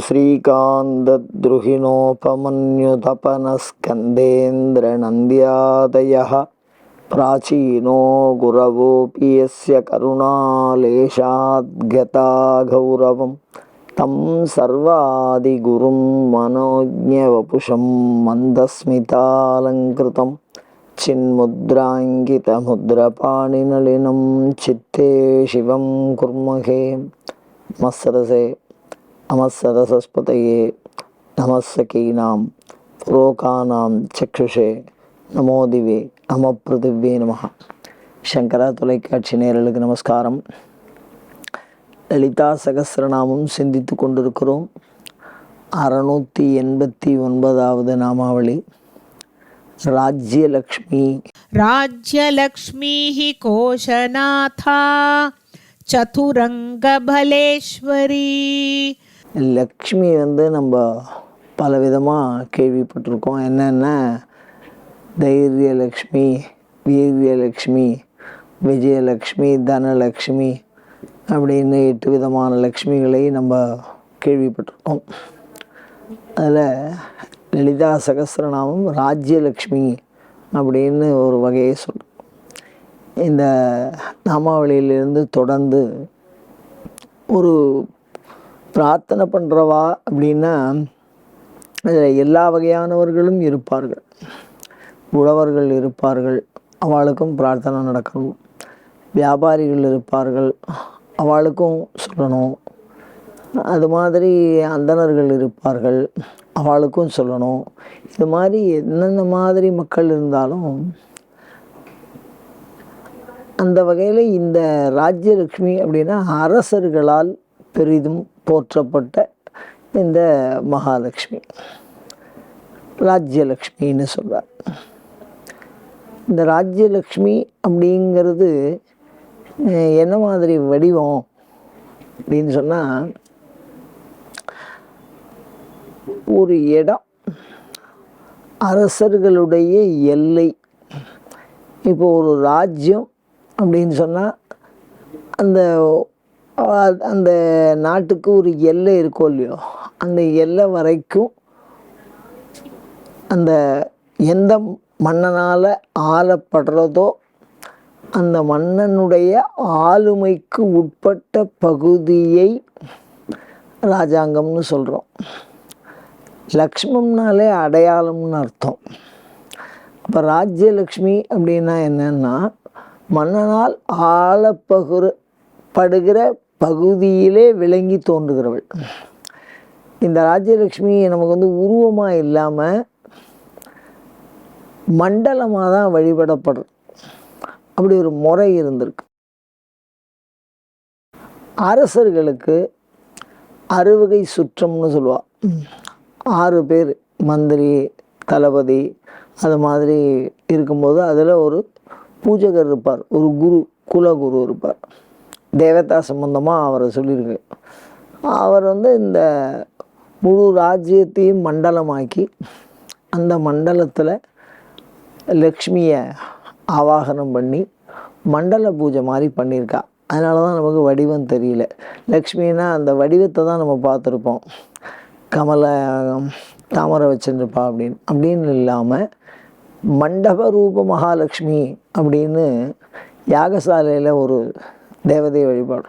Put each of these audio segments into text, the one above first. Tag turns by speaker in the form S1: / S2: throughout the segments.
S1: श्रीकान्तद्रुहिणोपमन्युतपनस्कन्देन्द्रनन्द्यादयः प्राचीनो गुरवोऽपि यस्य करुणालेशाद्गता गौरवं तं सर्वादिगुरुं मनोज्ञवपुषं मन्दस्मितालङ्कृतं चिन्मुद्राङ्कितमुद्रपाणिनलिनं चित्ते शिवं कुर्महे। नमस्सरसे नमस्सरस्वतये नमस्सकीनां पुरोकानां चक्षुषे நமோ திவே நம பிருதிவே நமஹ. சங்கரா தொலைக்காட்சி நேயர்களுக்கு நமஸ்காரம். லலிதா சகஸ்ரநாமம் சிந்தித்து கொண்டிருக்கிறோம். 689வது நாமாவளி ராஜ்யலக்ஷ்மி.
S2: ராஜ்யலக்ஷ்மீ கோஷநாதா சதுரங்கபலேஸ்வரி.
S1: லக்ஷ்மி நம்ம பலவிதமாக கேள்விப்பட்டிருக்கோம். என்னென்ன தைரியலக்ஷ்மி, வீரியலக்ஷ்மி, விஜயலக்ஷ்மி, தனலக்ஷ்மி அப்படின்னு 8 விதமான லக்ஷ்மிகளை நம்ம கேள்விப்பட்டிருக்கோம். அதில் லலிதா சகஸ்ரநாமம் ராஜ்யலக்ஷ்மி அப்படின்னு ஒரு வகையை சொல்கிறோம். இந்த நாமாவளியிலிருந்து தொடர்ந்து ஒரு பிரார்த்தனை பண்ணுறவா அப்படின்னா அதில் எல்லா வகையானவர்களும் இருப்பார்கள். உழவர்கள் இருப்பார்கள், அவளுக்கும் பிரார்த்தனை நடக்கணும். வியாபாரிகள் இருப்பார்கள், அவளுக்கும் சொல்லணும். அது மாதிரி அந்தணர்கள் இருப்பார்கள், அவளுக்கும் சொல்லணும். இது மாதிரி என்னென்ன மாதிரி மக்கள் இருந்தாலும் அந்த வகையில் இந்த ராஜ்யலக்ஷ்மி அப்படின்னா அரசர்களால் பெரிதும் போற்றப்பட்ட இந்த மகாலட்சுமி ராஜ்யலக்ஷ்மின்னு சொல்கிறார். இந்த ராஜ்யலக்ஷ்மி அப்படிங்கிறது என்ன மாதிரி வடிவம் அப்படின்னு சொன்னால், ஒரு இடம், அரசர்களுடைய எல்லை. இப்போ ஒரு ராஜ்யம் அப்படின்னு சொன்னால் அந்த அந்த நாட்டுக்கு ஒரு எல்லை இருக்கோ இல்லையோ, அந்த எல்லை வரைக்கும் அந்த எந்த மன்னனால் ஆளப்படுறதோ அந்த மன்னனுடைய ஆளுமைக்கு உட்பட்ட பகுதியை ராஜாங்கம்னு சொல்கிறோம். லக்ஷ்மம்னாலே அடையாளம்னு அர்த்தம். அப்போ ராஜ்யலக்ஷ்மி அப்படின்னா என்னன்னா, மன்னனால் ஆளப்படுகிற பகுதியிலே விளங்கி தோன்றுகிறவள். இந்த ராஜ்யலக்ஷ்மி நமக்கு உருவமாக இல்லாமல் மண்டலமாக தான் வழிபடப்படுறது. அப்படி ஒரு முறை இருந்திருக்கு. அரசர்களுக்கு அறுவகை சுற்றம்னு சொல்லுவாள். 6 பேர் மந்திரி, தளபதி, அது மாதிரி இருக்கும்போது அதில் ஒரு பூஜகர் இருப்பார், ஒரு குரு, குலகுரு இருப்பார். தேவதா சம்பந்தமாக அவரை சொல்லியிருக்கு. அவர் இந்த முழு ராஜ்யத்தையும் மண்டலமாக்கி அந்த மண்டலத்தில் லக்ஷ்மியை ஆவாகனம் பண்ணி மண்டல பூஜை மாதிரி பண்ணியிருக்கா. அதனால தான் நமக்கு வடிவம் தெரியல. லக்ஷ்மின்னா அந்த வடிவத்தை தான் நம்ம பார்த்துருப்போம், கமல தாமரை வச்சுருப்பா அப்படின்னு இல்லாமல் மண்டப ரூப மகாலட்சுமி அப்படின்னு யாகசாலையில் ஒரு தேவதையை வழிபாடு.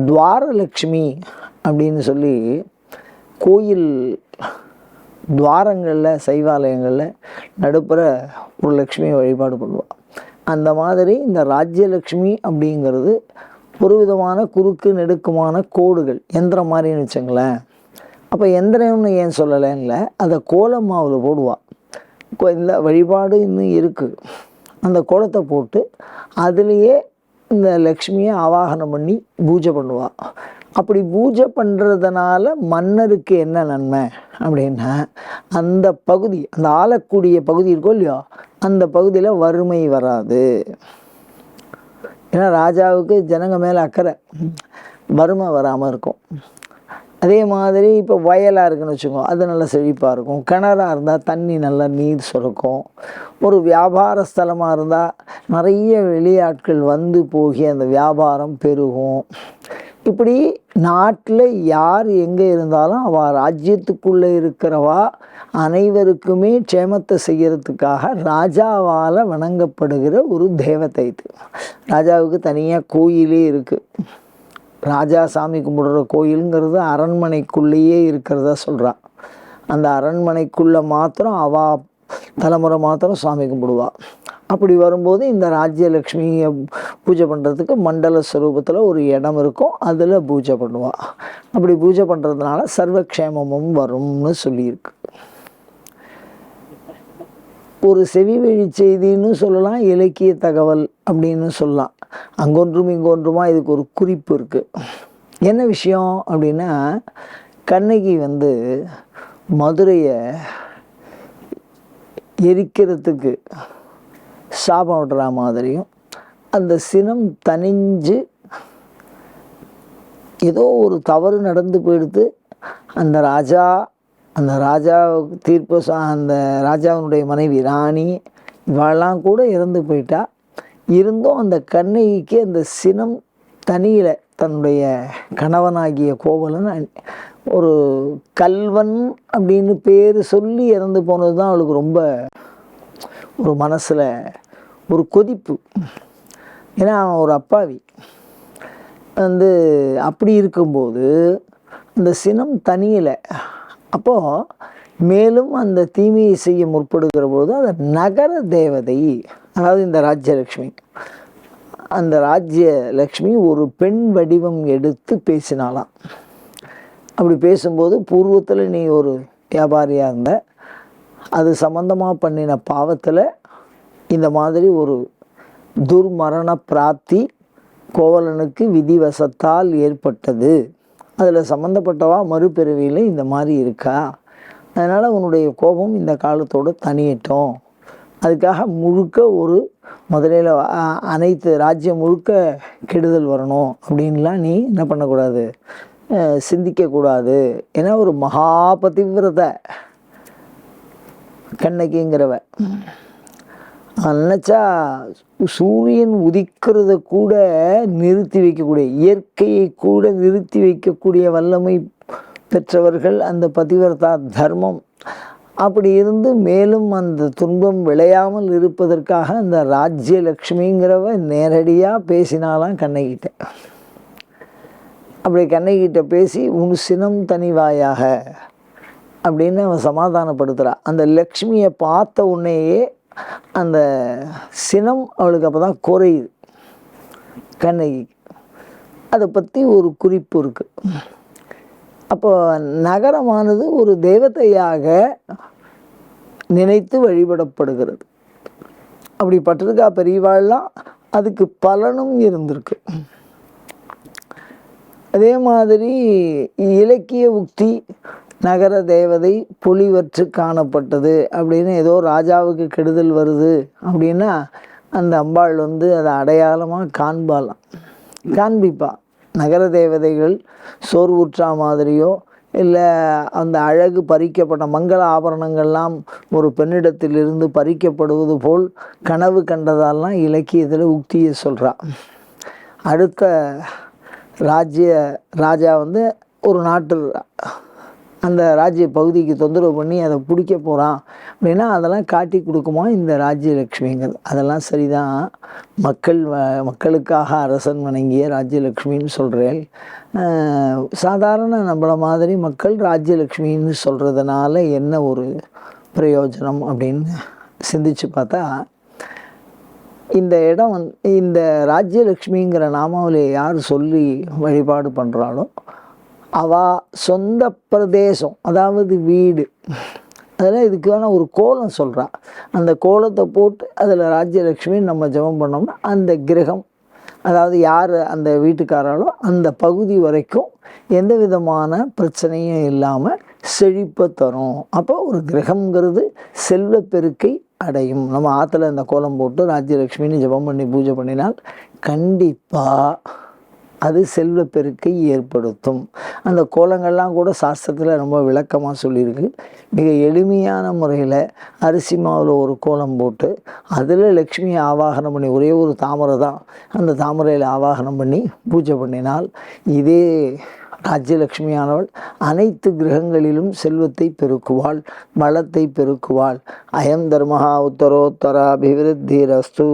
S1: துவாரலக்ஷ்மி அப்படின்னு சொல்லி கோயில் துவாரங்களில், சைவாலயங்களில் நடுப்புற ஒரு லக்ஷ்மியை வழிபாடு பண்ணுவாள். அந்த மாதிரி இந்த ராஜ்யலக்ஷ்மி அப்படிங்கிறது ஒரு விதமான குறுக்கு நெடுக்குமான கோடுகள், எந்திரம் மாதிரின்னு வச்சுங்களேன். அப்போ எந்திரம்னு ஏன் சொல்லலைன்னு அதை கோலமாவில் போடுவாள். இந்த வழிபாடு இன்னும் இருக்குது. அந்த கோலத்தை போட்டு அதுலேயே இந்த லக்ஷ்மியை ஆவாகனம் பண்ணி பூஜை பண்ணுவாள். அப்படி பூஜை பண்ணுறதுனால மன்னருக்கு என்ன நன்மை அப்படின்னா, அந்த பகுதி, அந்த ஆளக்கூடிய பகுதி இருக்கோ இல்லையோ, அந்த பகுதியில் வறுமை வராது. ஏன்னா ராஜாவுக்கு ஜனங்க மேலே அக்கறை, வறுமை வராமல் இருக்கும். அதே மாதிரி இப்போ வயலாக இருக்குன்னு வச்சுக்கோங்க, அது நல்லா செழிப்பாக இருக்கும். கிணறாக இருந்தால் தண்ணி நல்லா நீர் சுரக்கும். ஒரு வியாபார ஸ்தலமாக இருந்தால் நிறைய வெளியாட்கள் வந்து போகி அந்த வியாபாரம் பெருகும். இப்படி நாட்டில் யார் எங்கே இருந்தாலும் அவள் ராஜ்யத்துக்குள்ளே இருக்கிறவா அனைவருக்குமே க்ஷேமத்தை செய்யறதுக்காக ராஜாவால் வணங்கப்படுகிற ஒரு தேவதை இது. ராஜாவுக்கு தனியாக கோயிலே இருக்குது. ராஜா சாமி கும்பிடுற கோயிலுங்கிறது அரண்மனைக்குள்ளேயே இருக்கிறதா சொல்கிறான். அந்த அரண்மனைக்குள்ளே மாத்திரம் அவள் தலைமுறை மாத்திரம் சாமி கும்பிடுவா. அப்படி வரும்போது இந்த ராஜ்யலக்ஷ்மியை பூஜை பண்ணுறதுக்கு மண்டல ஸ்வரூபத்தில் ஒரு இடம் இருக்கும், அதில் பூஜை பண்ணுவாள். அப்படி பூஜை பண்ணுறதுனால சர்வக்ஷேமமும் வரும்னு சொல்லியிருக்கு. ஒரு செவி வழி செய்தின்னு சொல்லலாம், இலக்கிய தகவல் அப்படின்னு சொல்லலாம். அங்கொன்றும் இங்கொன்றுமா இதுக்கு ஒரு குறிப்பு இருக்குது. என்ன விஷயம் அப்படின்னா, கண்ணகி மதுரையை எரிக்கிறதுக்கு சாபம் விடுற மாதிரியும், அந்த சினம் தணிஞ்சு ஏதோ ஒரு தவறு நடந்து போயிடுத்து, அந்த ராஜா தீர்ப்பு அந்த ராஜாவினுடைய மனைவி ராணி இவெல்லாம் கூட இறந்து போயிட்டா. இருந்தும் அந்த கண்ணகிக்கு அந்த சினம் தனியில. தன்னுடைய கணவனாகிய கோவலன் ஒரு கல்வன் அப்படின்னு பேர் சொல்லி இறந்து போனது தான் அவளுக்கு ரொம்ப ஒரு மனசில் ஒரு கொதிப்பு. ஏன்னா அவன் ஒரு அப்பாவி. அப்படி இருக்கும்போது அந்த சினம் தனியலை. அப்போது மேலும் அந்த தீமையை செய்ய முற்படுகிற போது அந்த நகர தேவதை, அதாவது இந்த ராஜ்யலக்ஷ்மி, அந்த ராஜ்யலக்ஷ்மி ஒரு பெண் வடிவம் எடுத்து பேசினாலாம். அப்படி பேசும்போது, பூர்வத்தில் நீ ஒரு வியாபாரியாக இருந்த, அது சம்பந்தமாக பண்ணின பாவத்தில் இந்த மாதிரி ஒரு துர்மரண பிராப்தி கோவலனுக்கு விதிவசத்தால் ஏற்பட்டது. அதில் சம்மந்தப்பட்டவா மறுபிறவியில் இந்த மாதிரி இருக்கா. அதனால் உன்னுடைய கோபம் இந்த காலத்தோடு தனியட்டும். அதுக்காக முழுக்க ஒரு முதலில் அனைத்து ராஜ்யம் முழுக்க கெடுதல் வரணும் அப்படின்லாம் நீ என்ன பண்ணக்கூடாது, சிந்திக்கக்கூடாது. ஏன்னா ஒரு மகாபதிவிரத கண்ணகிங்கிறவ நினச்சா சூரியன் உதிக்கிறத கூட நிறுத்தி வைக்கக்கூடிய, இயற்கையை கூட நிறுத்தி வைக்கக்கூடிய வல்லமை பெற்றவர்கள் அந்த பதிவிரதா தர்மம். அப்படி இருந்து மேலும் அந்த துன்பம் விளையாமல் இருப்பதற்காக அந்த ராஜ்யலக்ஷ்மிங்கிறவ நேரடியாக பேசினாலாம் கண்ணகிட்ட. அப்படி கண்ணகிட்ட பேசி உன் சினம் தனிவாயாக அப்படின்னு அவன் சமாதானப்படுத்துகிறா. அந்த லக்ஷ்மியை பார்த்த உடனேயே அந்த சினம் அவளுக்கு அப்போ தான் குறையுது கண்ணகிக்கு. அதை பற்றி ஒரு குறிப்பு இருக்குது. அப்போ நகரமானது ஒரு தேவதையாக நினைத்து வழிபடப்படுகிறது. அப்படி பட்டிருக்கா பெரியவாள்லாம். அதுக்கு பலனும் இருந்திருக்கு. அதே மாதிரி இலக்கிய உக்தி, நகர தேவதை பொலிவற்று காணப்பட்டது அப்படின்னு, ஏதோ ராஜாவுக்கு கெடுதல் வருது அப்படின்னா அந்த அம்பாள் அதை அடையாளமாக காண்பிப்பா. நகர தேவதைகள் சோர்வுற்றா மாதிரியோ இல்லை அந்த அழகு பறிக்கப்பட்ட மங்கள ஆபரணங்கள்லாம் ஒரு பெண்ணிடத்திலிருந்து பறிக்கப்படுவது போல் கனவு கண்டதாலாம் இலக்கியத்தில் உக்தியை சொல்கிறா. அடுத்த ராஜா ஒரு நாட்டு அந்த ராஜ்ய பகுதிக்கு தொந்தரவு பண்ணி அதை பிடிக்க போகிறான் அப்படின்னா அதெல்லாம் காட்டி கொடுக்குமா இந்த ராஜ்யலக்ஷ்மிங்கிறது. அதெல்லாம் சரிதான், மக்களுக்காக அரசன் வணங்கிய ராஜ்யலக்ஷ்மின்னு சொல்கிறேன். சாதாரண நம்மள மாதிரி மக்கள் ராஜ்யலக்ஷ்மின்னு சொல்கிறதுனால என்ன ஒரு பிரயோஜனம் அப்படின்னு சிந்திச்சு பார்த்தா, இந்த இடம் இந்த ராஜ்யலக்ஷ்மிங்கிற நாமாவிலே யார் சொல்லி வழிபாடு பண்ணுறாளோ அவள் சொந்த பிரதேசம், அதாவது வீடு, அதெல்லாம் இதுக்கான ஒரு கோலம் சொல்கிறா. அந்த கோலத்தை போட்டு அதில் ராஜ்யலக்ஷ்மி நம்ம ஜெபம் பண்ணோம்னா அந்த கிரகம், அதாவது யார் அந்த வீட்டுக்காராலோ அந்த பகுதி வரைக்கும் எந்த விதமான பிரச்சனையும் இல்லாமல் செழிப்பை தரும். அப்போ ஒரு கிரகங்கிறது செல்வப்பெருக்கை அடையும். நம்ம ஆற்றுல அந்த கோலம் போட்டு ராஜ்யலக்ஷ்மின்னு ஜெபம் பண்ணி பூஜை பண்ணினால் கண்டிப்பாக அது செல்வப்பெருக்கை ஏற்படுத்தும். அந்த கோலங்கள்லாம் கூட சாஸ்திரத்தில் ரொம்ப விளக்கமாக சொல்லியிருக்கு. மிக எளிமையான முறையில் அரிசி மாவில் ஒரு கோலம் போட்டு அதில் லக்ஷ்மியை ஆவாகனம் பண்ணி, ஒரே ஒரு தாமரை தான், அந்த தாமரையில் ஆவாகனம் பண்ணி பூஜை பண்ணினால் இதே ராஜ்யலக்ஷ்மியானவள் அனைத்து கிரகங்களிலும் செல்வத்தை பெருக்குவாள், வளத்தை பெருக்குவாள். அயம் தர்மஹா உத்தரோத்தர அபிவிருத்திரஸ்து.